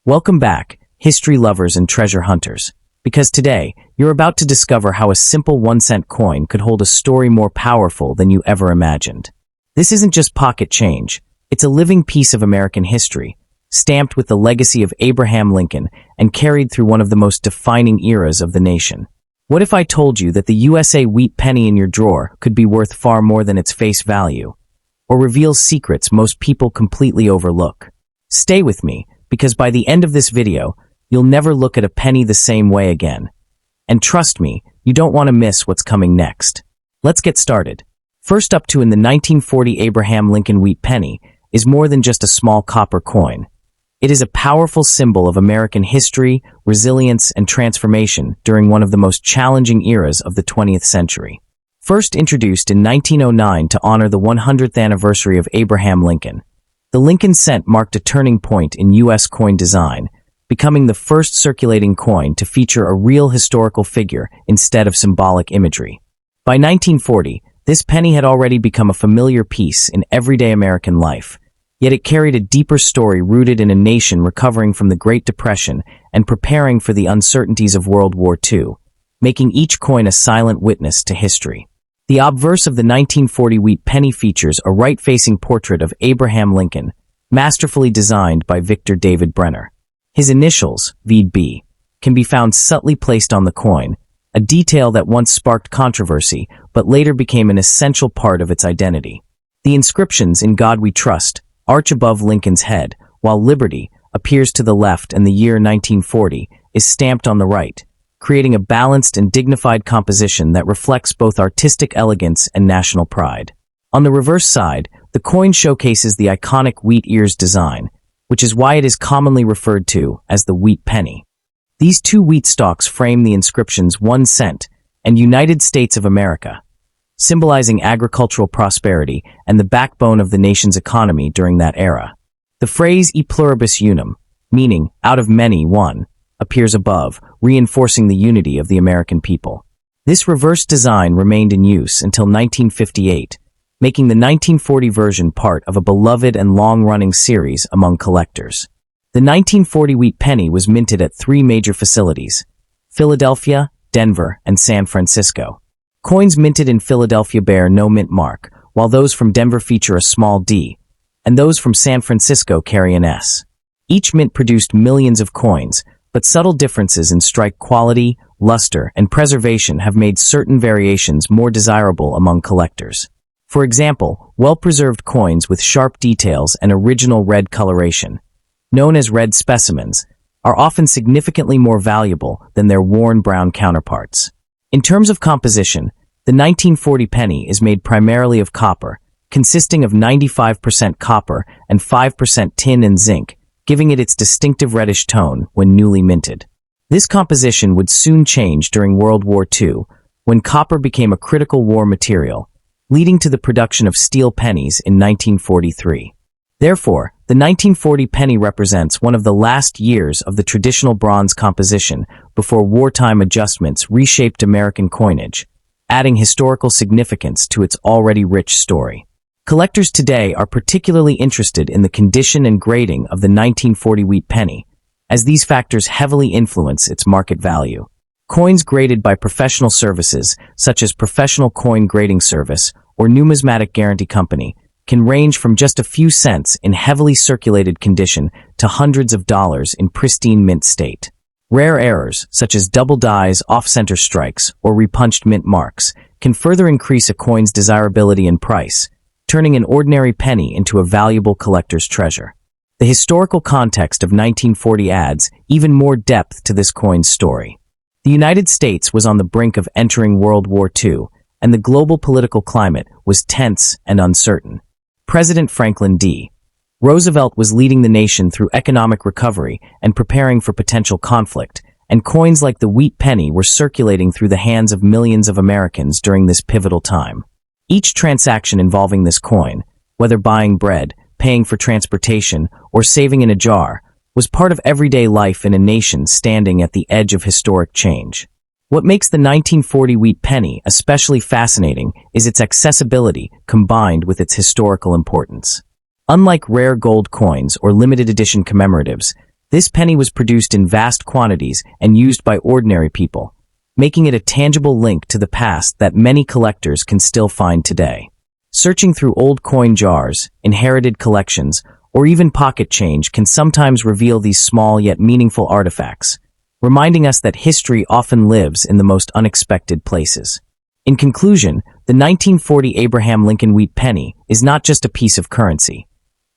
Welcome back, history lovers and treasure hunters, because today, you're about to discover how a simple 1-cent coin could hold a story more powerful than you ever imagined. This isn't just pocket change, it's a living piece of American history, stamped with the legacy of Abraham Lincoln and carried through one of the most defining eras of the nation. What if I told you that the USA wheat penny in your drawer could be worth far more than its face value, or reveal secrets most people completely overlook? Stay with me, because by the end of this video, you'll never look at a penny the same way again. And trust me, you don't want to miss what's coming next. Let's get started. First up in the 1940 Abraham Lincoln wheat penny is more than just a small copper coin. It is a powerful symbol of American history, resilience, and transformation during one of the most challenging eras of the 20th century. First introduced in 1909 to honor the 100th anniversary of Abraham Lincoln, the Lincoln cent marked a turning point in US coin design, becoming the first circulating coin to feature a real historical figure instead of symbolic imagery. By 1940, this penny had already become a familiar piece in everyday American life, yet it carried a deeper story rooted in a nation recovering from the Great Depression and preparing for the uncertainties of World War II, making each coin a silent witness to history. The obverse of the 1940 wheat penny features a right-facing portrait of Abraham Lincoln, masterfully designed by Victor David Brenner. His initials, VB, can be found subtly placed on the coin, a detail that once sparked controversy but later became an essential part of its identity. The inscriptions "In God We Trust" arch above Lincoln's head, while "Liberty" appears to the left and the year 1940 is stamped on the right, creating a balanced and dignified composition that reflects both artistic elegance and national pride. On the reverse side, the coin showcases the iconic wheat ears design, which is why it is commonly referred to as the wheat penny. These two wheat stalks frame the inscriptions 1 cent and United States of America, symbolizing agricultural prosperity and the backbone of the nation's economy during that era. The phrase "e pluribus unum," meaning "out of many, one," appears above, reinforcing the unity of the American people. This reverse design remained in use until 1958, making the 1940 version part of a beloved and long-running series among collectors. The 1940 wheat penny was minted at 3 major facilities: Philadelphia, Denver, and San Francisco. Coins minted in Philadelphia bear no mint mark, while those from Denver feature a small D, and those from San Francisco carry an S. Each mint produced millions of coins, but subtle differences in strike quality, luster, and preservation have made certain variations more desirable among collectors. For example, well-preserved coins with sharp details and original red coloration, known as red specimens, are often significantly more valuable than their worn brown counterparts. In terms of composition, the 1940 penny is made primarily of copper, consisting of 95% copper and 5% tin and zinc, giving it its distinctive reddish tone when newly minted. This composition would soon change during World War II, when copper became a critical war material, leading to the production of steel pennies in 1943. Therefore, the 1940 penny represents one of the last years of the traditional bronze composition before wartime adjustments reshaped American coinage, adding historical significance to its already rich story. Collectors today are particularly interested in the condition and grading of the 1940 wheat penny, as these factors heavily influence its market value. Coins graded by professional services, such as Professional Coin Grading Service or Numismatic Guarantee Company, can range from just a few cents in heavily circulated condition to hundreds of dollars in pristine mint state. Rare errors, such as double dies, off-center strikes, or repunched mint marks, can further increase a coin's desirability and price, turning an ordinary penny into a valuable collector's treasure. The historical context of 1940 adds even more depth to this coin's story. The United States was on the brink of entering World War II, and the global political climate was tense and uncertain. President Franklin D. Roosevelt was leading the nation through economic recovery and preparing for potential conflict, and coins like the wheat penny were circulating through the hands of millions of Americans during this pivotal time. Each transaction involving this coin, whether buying bread, paying for transportation, or saving in a jar, was part of everyday life in a nation standing at the edge of historic change. What makes the 1940 wheat penny especially fascinating is its accessibility combined with its historical importance. Unlike rare gold coins or limited edition commemoratives, This penny was produced in vast quantities and used by ordinary people, making it a tangible link to the past that many collectors can still find today. Searching through old coin jars, inherited collections, or even pocket change can sometimes reveal these small yet meaningful artifacts, reminding us that history often lives in the most unexpected places. In conclusion, the 1940 Abraham Lincoln Wheat Penny is not just a piece of currency.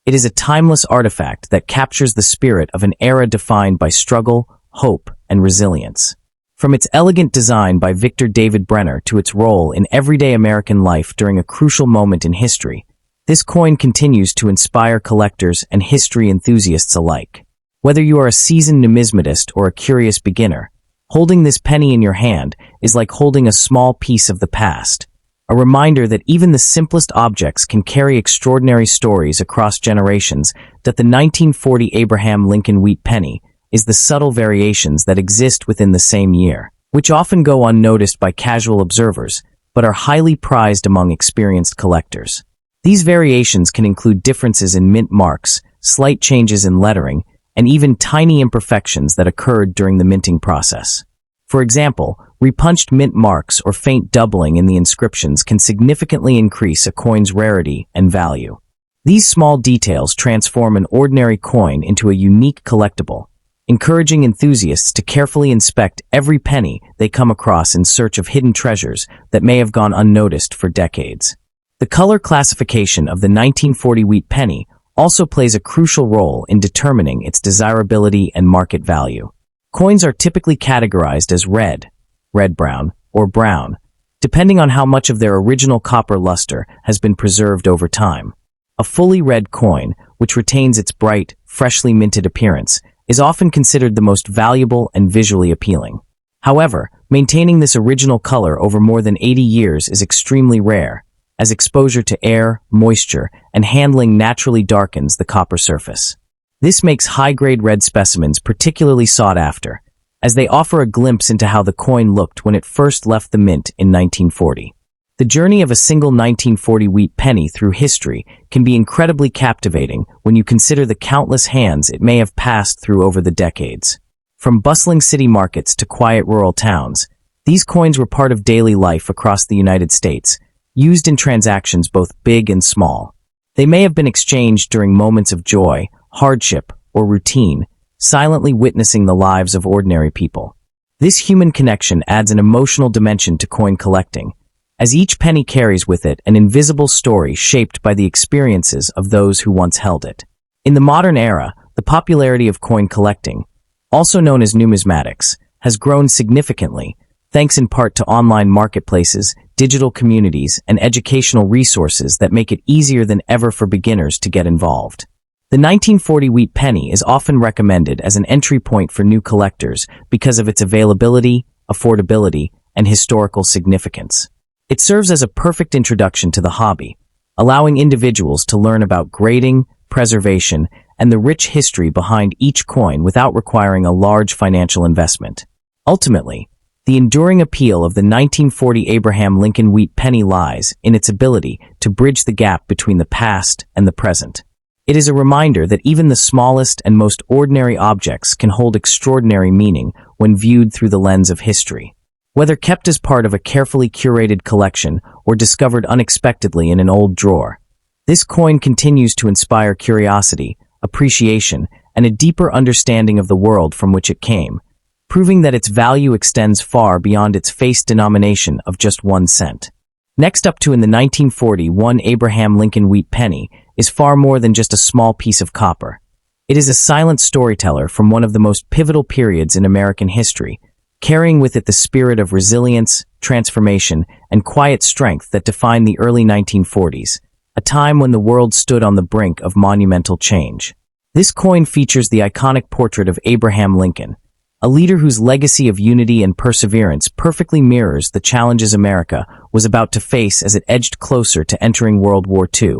It is a timeless artifact that captures the spirit of an era defined by struggle, hope, and resilience. From its elegant design by Victor David Brenner to its role in everyday American life during a crucial moment in history, this coin continues to inspire collectors and history enthusiasts alike. Whether you are a seasoned numismatist or a curious beginner, holding this penny in your hand is like holding a small piece of the past, a reminder that even the simplest objects can carry extraordinary stories across generations. That the 1940 Abraham Lincoln Wheat Penny is the subtle variations that exist within the same year, which often go unnoticed by casual observers, but are highly prized among experienced collectors. These variations can include differences in mint marks, slight changes in lettering, and even tiny imperfections that occurred during the minting process. For example, repunched mint marks or faint doubling in the inscriptions can significantly increase a coin's rarity and value. These small details transform an ordinary coin into a unique collectible, encouraging enthusiasts to carefully inspect every penny they come across in search of hidden treasures that may have gone unnoticed for decades. The color classification of the 1940 Wheat Penny also plays a crucial role in determining its desirability and market value. Coins are typically categorized as red, red-brown, or brown, depending on how much of their original copper luster has been preserved over time. A fully red coin, which retains its bright, freshly minted appearance, is often considered the most valuable and visually appealing. However, maintaining this original color over more than 80 years is extremely rare, as exposure to air, moisture, and handling naturally darkens the copper surface. This makes high-grade red specimens particularly sought after, as they offer a glimpse into how the coin looked when it first left the mint in 1940. The journey of a single 1940 wheat penny through history can be incredibly captivating when you consider the countless hands it may have passed through over the decades. From bustling city markets to quiet rural towns, these coins were part of daily life across the United States, used in transactions both big and small. They may have been exchanged during moments of joy, hardship, or routine, silently witnessing the lives of ordinary people. This human connection adds an emotional dimension to coin collecting, as each penny carries with it an invisible story shaped by the experiences of those who once held it. In the modern era, the popularity of coin collecting, also known as numismatics, has grown significantly, thanks in part to online marketplaces, digital communities, and educational resources that make it easier than ever for beginners to get involved. The 1940 wheat penny is often recommended as an entry point for new collectors because of its availability, affordability, and historical significance. It serves as a perfect introduction to the hobby, allowing individuals to learn about grading, preservation, and the rich history behind each coin without requiring a large financial investment. Ultimately, the enduring appeal of the 1940 Abraham Lincoln Wheat Penny lies in its ability to bridge the gap between the past and the present. It is a reminder that even the smallest and most ordinary objects can hold extraordinary meaning when viewed through the lens of history. Whether kept as part of a carefully curated collection or discovered unexpectedly in an old drawer, this coin continues to inspire curiosity, appreciation, and a deeper understanding of the world from which it came, proving that its value extends far beyond its face denomination of just 1 cent. Next up to in the 1941 Abraham Lincoln Wheat Penny is far more than just a small piece of copper. It is a silent storyteller from one of the most pivotal periods in American history, carrying with it the spirit of resilience, transformation, and quiet strength that defined the early 1940s, a time when the world stood on the brink of monumental change. This coin features the iconic portrait of Abraham Lincoln, a leader whose legacy of unity and perseverance perfectly mirrors the challenges America was about to face as it edged closer to entering World War II.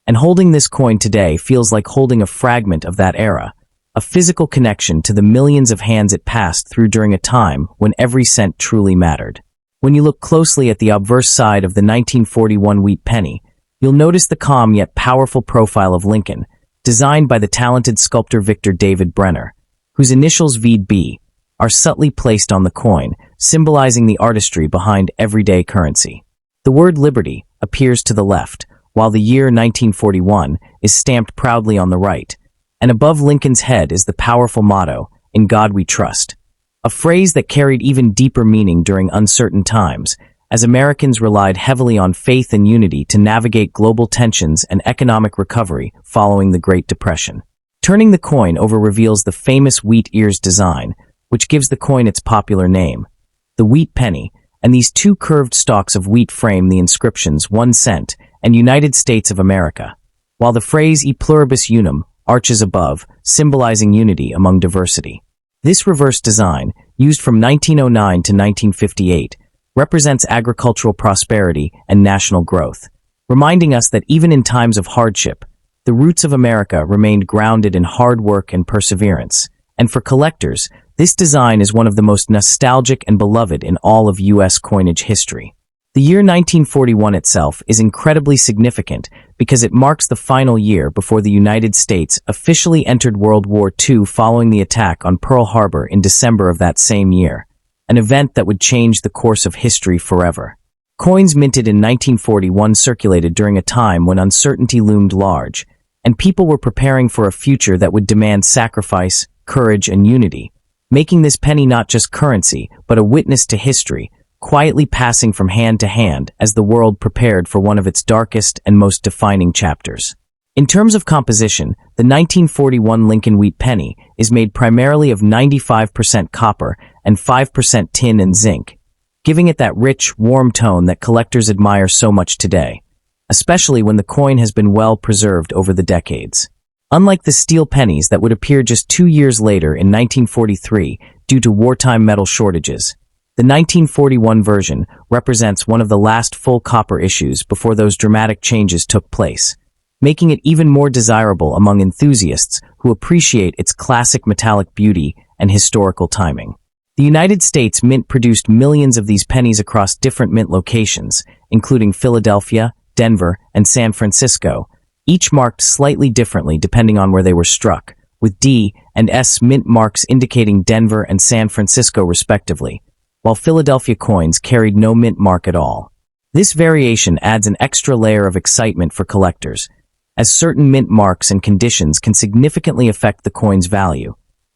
And holding this coin today feels like holding a fragment of that era, a physical connection to the millions of hands it passed through during a time when every cent truly mattered. When you look closely at the obverse side of the 1941 wheat penny, you'll notice the calm yet powerful profile of Lincoln, designed by the talented sculptor Victor David Brenner. whose initials VB are subtly placed on the coin, symbolizing the artistry behind everyday currency. The word liberty appears to the left, while the year 1941 is stamped proudly on the right, and above Lincoln's head is the powerful motto, "In God We Trust," a phrase that carried even deeper meaning during uncertain times, as Americans relied heavily on faith and unity to navigate global tensions and economic recovery following the Great Depression. Turning the coin over reveals the famous wheat ears design, which gives the coin its popular name. The wheat penny, and these two curved stalks of wheat frame the inscriptions 1 cent and United States of America, while the phrase E pluribus unum arches above, symbolizing unity among diversity. This reverse design, used from 1909 to 1958, represents agricultural prosperity and national growth, reminding us that even in times of hardship, the roots of America remained grounded in hard work and perseverance. And for collectors, this design is one of the most nostalgic and beloved in all of US coinage history. The year 1941 itself is incredibly significant because it marks the final year before the United States officially entered World War II following the attack on Pearl Harbor in December of that same year, an event that would change the course of history forever. Coins minted in 1941 circulated during a time when uncertainty loomed large, and people were preparing for a future that would demand sacrifice, courage, and unity, making this penny not just currency, but a witness to history, quietly passing from hand to hand as the world prepared for one of its darkest and most defining chapters. In terms of composition, the 1941 Lincoln Wheat Penny is made primarily of 95% copper and 5% tin and zinc, giving it that rich, warm tone that collectors admire so much today, especially when the coin has been well preserved over the decades. Unlike the steel pennies that would appear just 2 years later in 1943 due to wartime metal shortages, the 1941 version represents one of the last full copper issues before those dramatic changes took place, making it even more desirable among enthusiasts who appreciate its classic metallic beauty and historical timing. The United States Mint produced millions of these pennies across different mint locations, including Philadelphia, Denver, and San Francisco, each marked slightly differently depending on where they were struck, with D and S mint marks indicating Denver and San Francisco respectively, while Philadelphia coins carried no mint mark at all. This variation adds an extra layer of excitement for collectors, as certain mint marks and conditions can significantly affect the coin's value,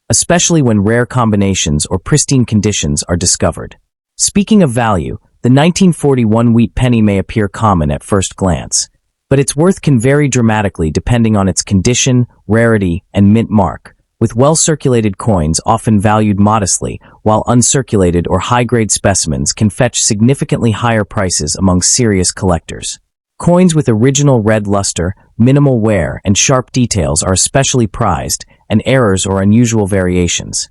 especially when rare combinations or pristine conditions are discovered. Speaking of value, the 1941 wheat penny may appear common at first glance, but its worth can vary dramatically depending on its condition, rarity, and mint mark, with well-circulated coins often valued modestly, while uncirculated or high-grade specimens can fetch significantly higher prices among serious collectors. Coins with original red luster, minimal wear, and sharp details are especially prized, and errors or unusual variations,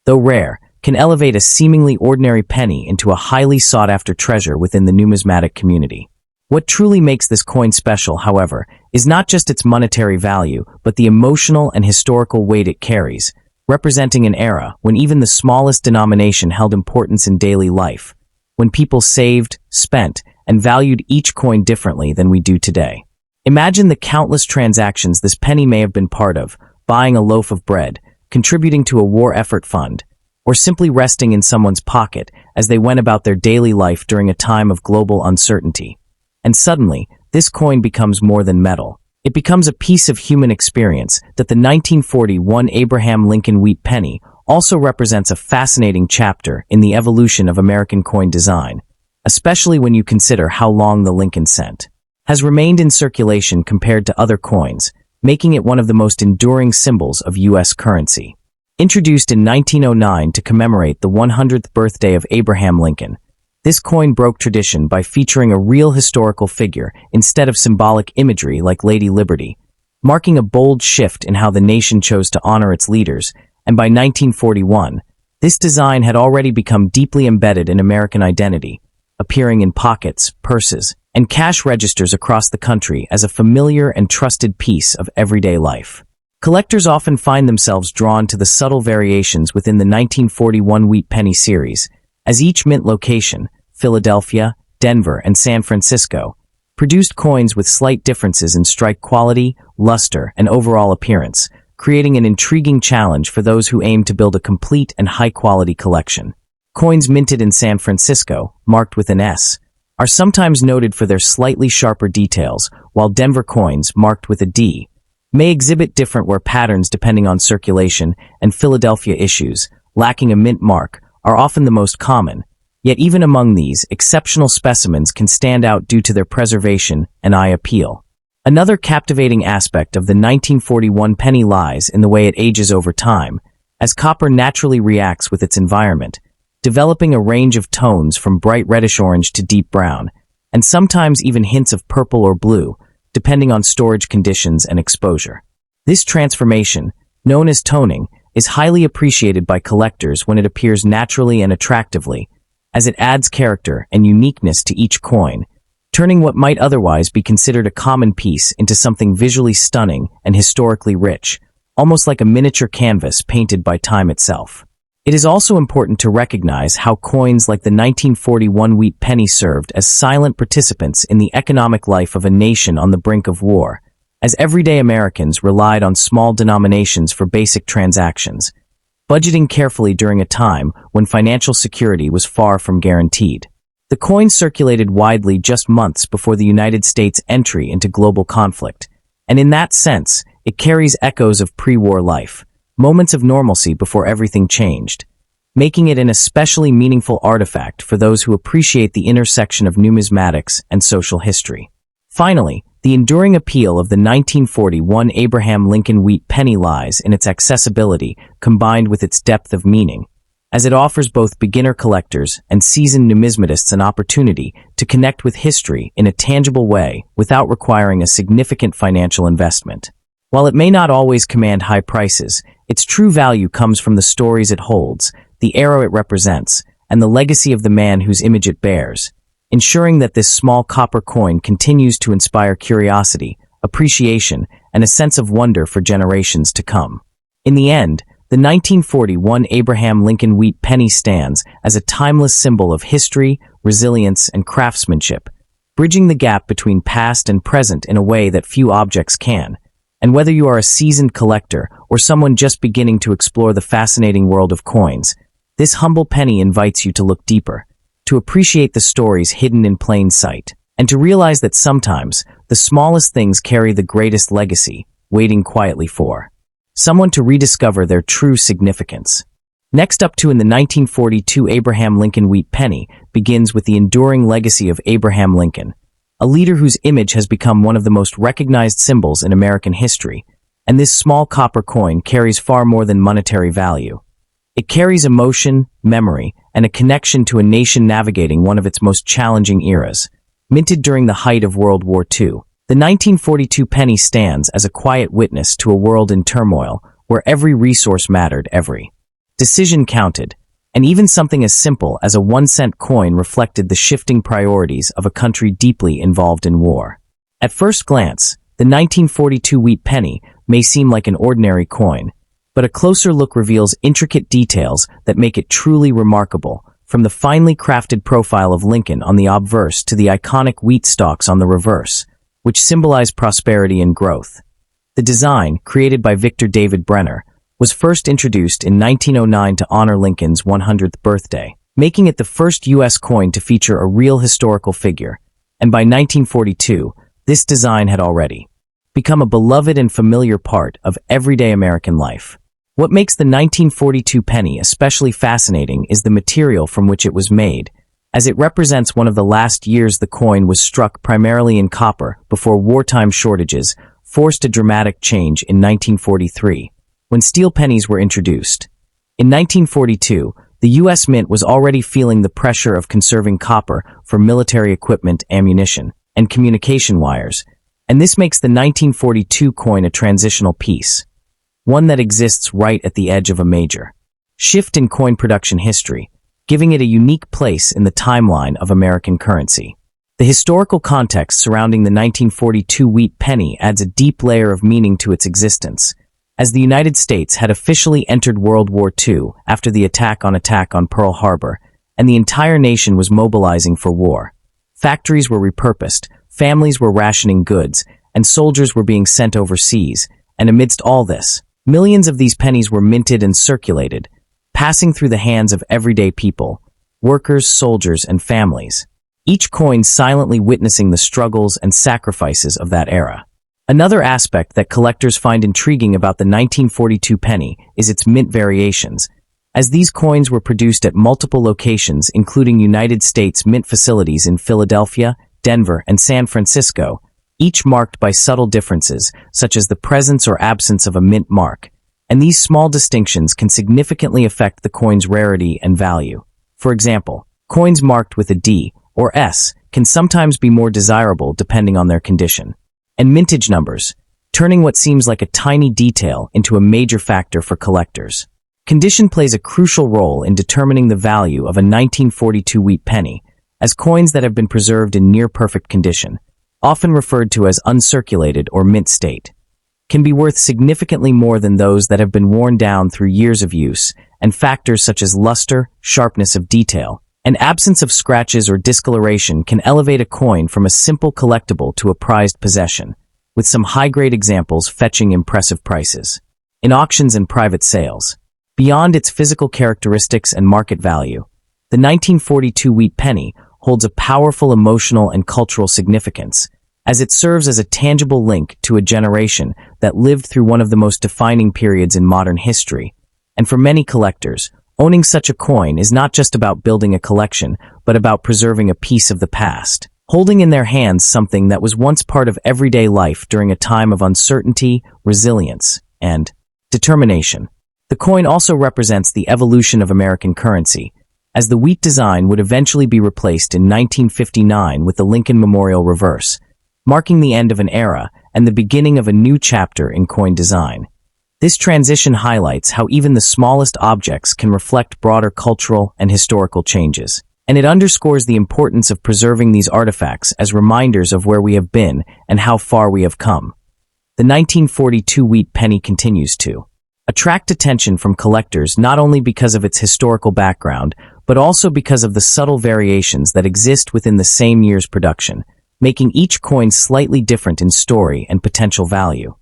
though rare, can elevate a seemingly ordinary penny into a highly sought-after treasure within the numismatic community. What truly makes this coin special, however, is not just its monetary value, but the emotional and historical weight it carries, representing an era when even the smallest denomination held importance in daily life, when people saved, spent, and valued each coin differently than we do today. Imagine the countless transactions this penny may have been part of, buying a loaf of bread, contributing to a war effort fund, or simply resting in someone's pocket as they went about their daily life during a time of global uncertainty. And suddenly, this coin becomes more than metal. It becomes a piece of human experience that the 1941 Abraham Lincoln Wheat Penny also represents a fascinating chapter in the evolution of American coin design, especially when you consider how long the Lincoln cent has remained in circulation compared to other coins, making it one of the most enduring symbols of U.S. currency. Introduced in 1909 to commemorate the 100th birthday of Abraham Lincoln, this coin broke tradition by featuring a real historical figure instead of symbolic imagery like Lady Liberty, marking a bold shift in how the nation chose to honor its leaders, and by 1941, this design had already become deeply embedded in American identity, appearing in pockets, purses, and cash registers across the country as a familiar and trusted piece of everyday life. Collectors often find themselves drawn to the subtle variations within the 1941 Wheat Penny series, as each mint location, Philadelphia, Denver, and San Francisco, produced coins with slight differences in strike quality, luster, and overall appearance, creating an intriguing challenge for those who aim to build a complete and high-quality collection. Coins minted in San Francisco, marked with an S, are sometimes noted for their slightly sharper details, while Denver coins, marked with a D, may exhibit different wear patterns depending on circulation, and Philadelphia issues, lacking a mint mark, are often the most common. Yet even among these, exceptional specimens can stand out due to their preservation and eye appeal. Another captivating aspect of the 1941 penny lies in the way it ages over time, as copper naturally reacts with its environment, developing a range of tones from bright reddish-orange to deep brown, and sometimes even hints of purple or blue, depending on storage conditions and exposure. This transformation, known as toning, is highly appreciated by collectors when it appears naturally and attractively, as it adds character and uniqueness to each coin, turning what might otherwise be considered a common piece into something visually stunning and historically rich, almost like a miniature canvas painted by time itself. It is also important to recognize how coins like the 1941 wheat penny served as silent participants in the economic life of a nation on the brink of war, as everyday Americans relied on small denominations for basic transactions, budgeting carefully during a time when financial security was far from guaranteed. The coin circulated widely just months before the United States' entry into global conflict, and in that sense, it carries echoes of pre-war life, moments of normalcy before everything changed, making it an especially meaningful artifact for those who appreciate the intersection of numismatics and social history. Finally, the enduring appeal of the 1941 Abraham Lincoln wheat penny lies in its accessibility combined with its depth of meaning, as it offers both beginner collectors and seasoned numismatists an opportunity to connect with history in a tangible way without requiring a significant financial investment. While it may not always command high prices, its true value comes from the stories it holds, the era it represents, and the legacy of the man whose image it bears, ensuring that this small copper coin continues to inspire curiosity, appreciation, and a sense of wonder for generations to come. In the end, the 1941 Abraham Lincoln wheat penny stands as a timeless symbol of history, resilience, and craftsmanship, bridging the gap between past and present in a way that few objects can. And whether you are a seasoned collector or someone just beginning to explore the fascinating world of coins, this humble penny invites you to look deeper, to appreciate the stories hidden in plain sight, and to realize that sometimes the smallest things carry the greatest legacy, waiting quietly for someone to rediscover their true significance. Next up in the 1942 Abraham Lincoln wheat penny begins with the enduring legacy of Abraham Lincoln, a leader whose image has become one of the most recognized symbols in American history, and this small copper coin carries far more than monetary value. It carries emotion, memory, and a connection to a nation navigating one of its most challenging eras. Minted during the height of World War II, the 1942 penny stands as a quiet witness to a world in turmoil where every resource mattered, every decision counted, and even something as simple as a 1-cent coin reflected the shifting priorities of a country deeply involved in war. At first glance, the 1942 wheat penny may seem like an ordinary coin, but a closer look reveals intricate details that make it truly remarkable, from the finely crafted profile of Lincoln on the obverse to the iconic wheat stalks on the reverse, which symbolize prosperity and growth. The design, created by Victor David Brenner, was first introduced in 1909 to honor Lincoln's 100th birthday, making it the first U.S. coin to feature a real historical figure, and by 1942, this design had already become a beloved and familiar part of everyday American life. What makes the 1942 penny especially fascinating is the material from which it was made, as it represents one of the last years the coin was struck primarily in copper before wartime shortages forced a dramatic change in 1943, when steel pennies were introduced. In 1942, the U.S. Mint was already feeling the pressure of conserving copper for military equipment, ammunition, and communication wires, and this makes the 1942 coin a transitional piece, one that exists right at the edge of a major shift in coin production history, giving it a unique place in the timeline of American currency. The historical context surrounding the 1942 wheat penny adds a deep layer of meaning to its existence, as the United States had officially entered World War II after the attack on Pearl Harbor, and the entire nation was mobilizing for war. Factories were repurposed, families were rationing goods, and soldiers were being sent overseas, and amidst all this, Millions of these pennies were minted and circulated, passing through the hands of everyday people, workers, soldiers, and families, each coin silently witnessing the struggles and sacrifices of that era. Another aspect that collectors find intriguing about the 1942 penny is its mint variations, as these coins were produced at multiple locations including United States mint facilities in Philadelphia, Denver, and San Francisco, each marked by subtle differences such as the presence or absence of a mint mark, and these small distinctions can significantly affect the coin's rarity and value. For example, coins marked with a D or S can sometimes be more desirable depending on their condition. And mintage numbers, turning what seems like a tiny detail into a major factor for collectors. Condition plays a crucial role in determining the value of a 1942 wheat penny, as coins that have been preserved in near-perfect condition, often referred to as uncirculated or mint state, can be worth significantly more than those that have been worn down through years of use, and factors such as luster, sharpness of detail, and absence of scratches or discoloration can elevate a coin from a simple collectible to a prized possession, with some high-grade examples fetching impressive prices. In auctions and private sales, beyond its physical characteristics and market value, the 1942 wheat penny holds a powerful emotional and cultural significance, as it serves as a tangible link to a generation that lived through one of the most defining periods in modern history. And for many collectors, owning such a coin is not just about building a collection, but about preserving a piece of the past, holding in their hands something that was once part of everyday life during a time of uncertainty, resilience, and determination. The coin also represents the evolution of American currency, as the wheat design would eventually be replaced in 1959 with the Lincoln Memorial reverse, marking the end of an era and the beginning of a new chapter in coin design. This transition highlights how even the smallest objects can reflect broader cultural and historical changes, and it underscores the importance of preserving these artifacts as reminders of where we have been and how far we have come. The 1942 wheat penny continues to attract attention from collectors not only because of its historical background, but also because of the subtle variations that exist within the same year's production, making each coin slightly different in story and potential value.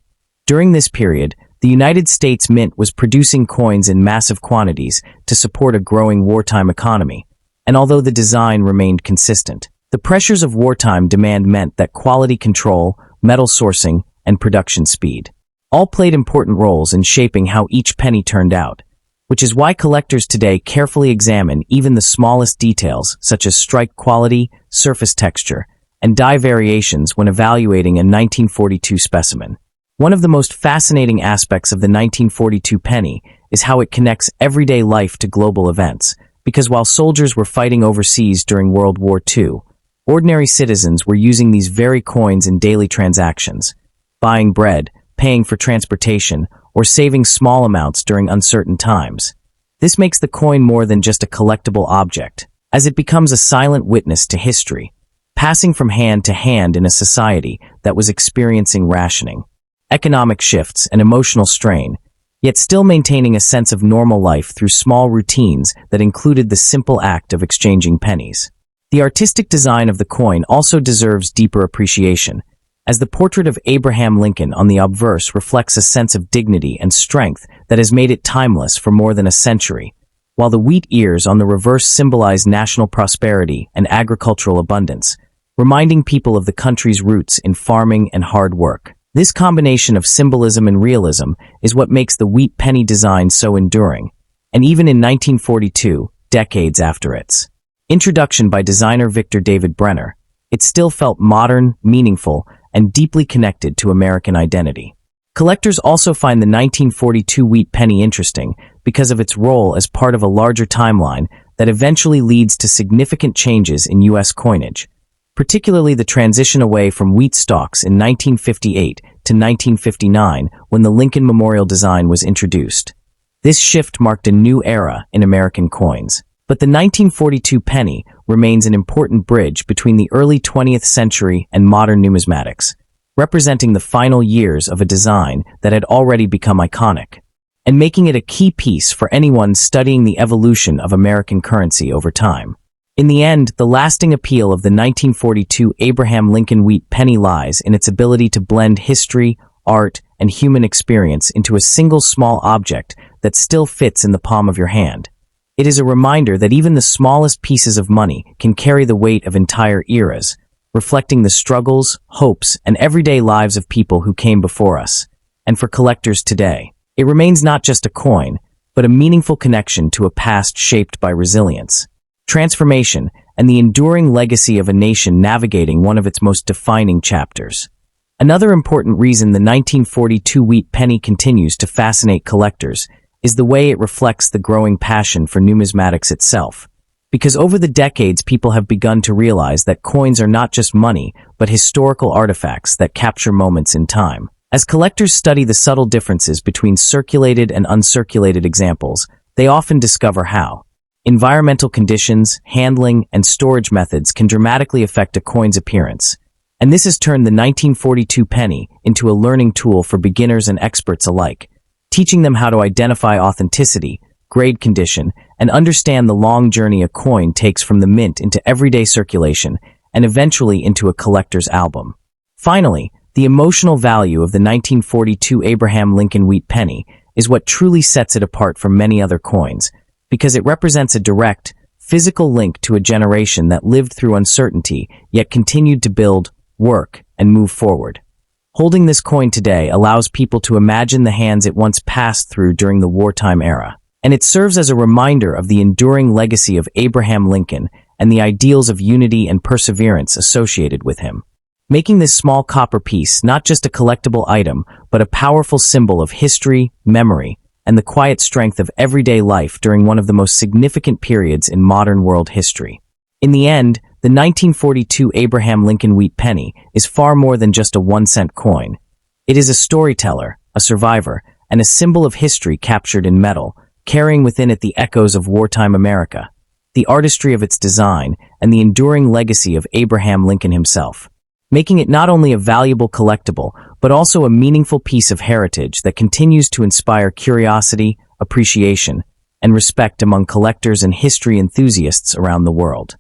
During this period, the United States Mint was producing coins in massive quantities to support a growing wartime economy, and although the design remained consistent, the pressures of wartime demand meant that quality control, metal sourcing, and production speed all played important roles in shaping how each penny turned out, which is why collectors today carefully examine even the smallest details such as strike quality, surface texture, and die variations when evaluating a 1942 specimen. One of the most fascinating aspects of the 1942 penny is how it connects everyday life to global events, because while soldiers were fighting overseas during World War II, ordinary citizens were using these very coins in daily transactions, buying bread, paying for transportation, or saving small amounts during uncertain times. This makes the coin more than just a collectible object, as it becomes a silent witness to history, passing from hand to hand in a society that was experiencing rationing, economic shifts, and emotional strain, yet still maintaining a sense of normal life through small routines that included the simple act of exchanging pennies. The artistic design of the coin also deserves deeper appreciation, as the portrait of Abraham Lincoln on the obverse reflects a sense of dignity and strength that has made it timeless for more than a century, while the wheat ears on the reverse symbolize national prosperity and agricultural abundance, reminding people of the country's roots in farming and hard work. This combination of symbolism and realism is what makes the wheat penny design so enduring, and even in 1942, decades after its introduction by designer Victor David Brenner, it still felt modern, meaningful, and deeply connected to American identity. Collectors also find the 1942 wheat penny interesting because of its role as part of a larger timeline that eventually leads to significant changes in US coinage, particularly the transition away from wheat stalks in 1958 to 1959 when the Lincoln Memorial design was introduced. This shift marked a new era in American coins. But the 1942 penny remains an important bridge between the early 20th century and modern numismatics, representing the final years of a design that had already become iconic, and making it a key piece for anyone studying the evolution of American currency over time. In the end, the lasting appeal of the 1942 Abraham Lincoln wheat penny lies in its ability to blend history, art, and human experience into a single small object that still fits in the palm of your hand. It is a reminder that even the smallest pieces of money can carry the weight of entire eras, reflecting the struggles, hopes, and everyday lives of people who came before us. And for collectors today, it remains not just a coin, but a meaningful connection to a past shaped by resilience, transformation, and the enduring legacy of a nation navigating one of its most defining chapters. Another important reason the 1942 wheat penny continues to fascinate collectors is the way it reflects the growing passion for numismatics itself. Because over the decades, people have begun to realize that coins are not just money, but historical artifacts that capture moments in time. As collectors study the subtle differences between circulated and uncirculated examples, they often discover how environmental conditions, handling, and storage methods can dramatically affect a coin's appearance. And this has turned the 1942 penny into a learning tool for beginners and experts alike, teaching them how to identify authenticity, grade condition, and understand the long journey a coin takes from the mint into everyday circulation and eventually into a collector's album. Finally, the emotional value of the 1942 Abraham Lincoln wheat penny is what truly sets it apart from many other coins, because it represents a direct, physical link to a generation that lived through uncertainty yet continued to build, work, and move forward. Holding this coin today allows people to imagine the hands it once passed through during the wartime era, and it serves as a reminder of the enduring legacy of Abraham Lincoln and the ideals of unity and perseverance associated with him, making this small copper piece not just a collectible item, but a powerful symbol of history, memory, and the quiet strength of everyday life during one of the most significant periods in modern world history. In the end, the 1942 Abraham Lincoln wheat penny is far more than just a 1-cent coin. It is a storyteller, a survivor, and a symbol of history captured in metal, carrying within it the echoes of wartime America, the artistry of its design, and the enduring legacy of Abraham Lincoln himself, making it not only a valuable collectible, but also a meaningful piece of heritage that continues to inspire curiosity, appreciation, and respect among collectors and history enthusiasts around the world.